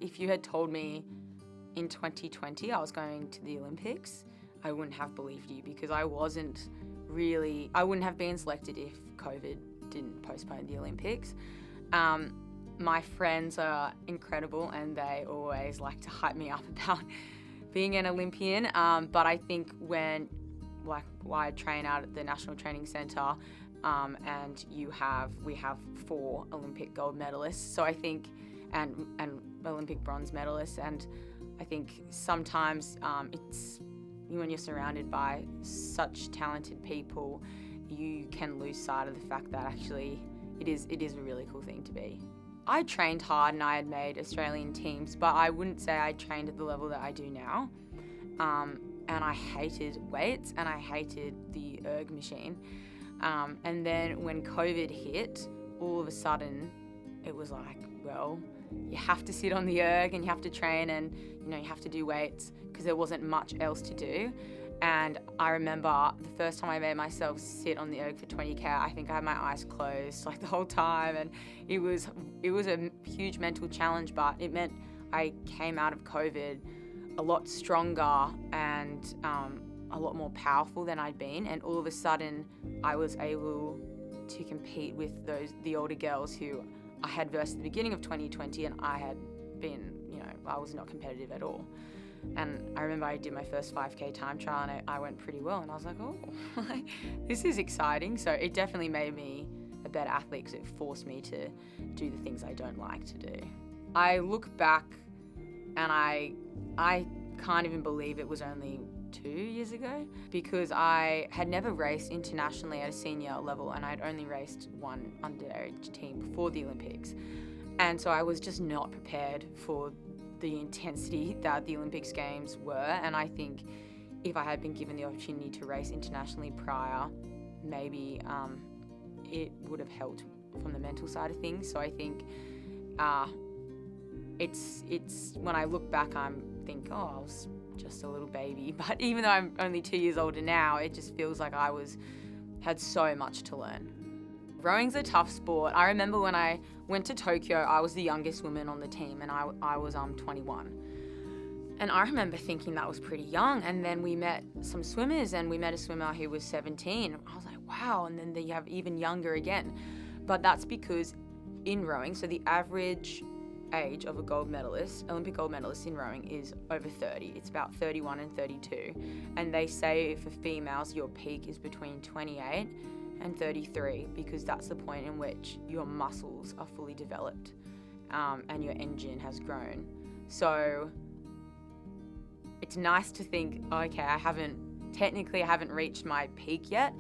if you had told me in 2020 I was going to the Olympics, I wouldn't have believed you, because I wouldn't have been selected if COVID didn't postpone the Olympics. My friends are incredible and they always like to hype me up about being an Olympian. But I think when I train out at the National Training Centre, and we have 4 Olympic gold medalists. So I think, and Olympic bronze medalists, and I think sometimes it's when you're surrounded by such talented people, you can lose sight of the fact that actually it is a really cool thing to be. I trained hard and I had made Australian teams, but I wouldn't say I trained at the level that I do now. And I hated weights and I hated the erg machine. And then when COVID hit, all of a sudden it was like, well, you have to sit on the erg and you have to train and, you have to do weights, because there wasn't much else to do. And I remember the first time I made myself sit on the erg for 20K, I think I had my eyes closed like the whole time. And it was a huge mental challenge, but it meant I came out of COVID a lot stronger and a lot more powerful than I'd been. And all of a sudden I was able to compete with the older girls who I had versed at the beginning of 2020, and I had been, I was not competitive at all. And I remember I did my first 5K time trial and I went pretty well, and I was like, oh, this is exciting. So it definitely made me a better athlete, because it forced me to do the things I don't like to do. I look back and I can't even believe it was only 2 years ago, because I had never raced internationally at a senior level, and I'd only raced one underage team before the Olympics. And so I was just not prepared for the intensity that the Olympics games were. And I think if I had been given the opportunity to race internationally prior, maybe it would have helped from the mental side of things. So I think it's when I look back, I think, oh, I was just a little baby. But even though I'm only 2 years older now, it just feels like I had so much to learn. Rowing's a tough sport. I remember when I went to Tokyo, I was the youngest woman on the team, and I was 21. And I remember thinking that was pretty young. And then we met some swimmers, and we met a swimmer who was 17. I was like, wow. And then you have even younger again. But that's because in rowing, so the average age of a gold medalist, Olympic gold medalist in rowing, is over 30. It's about 31 and 32. And they say for females, your peak is between 28 and 33, because that's the point in which your muscles are fully developed and your engine has grown. So it's nice to think, okay, I haven't reached my peak yet,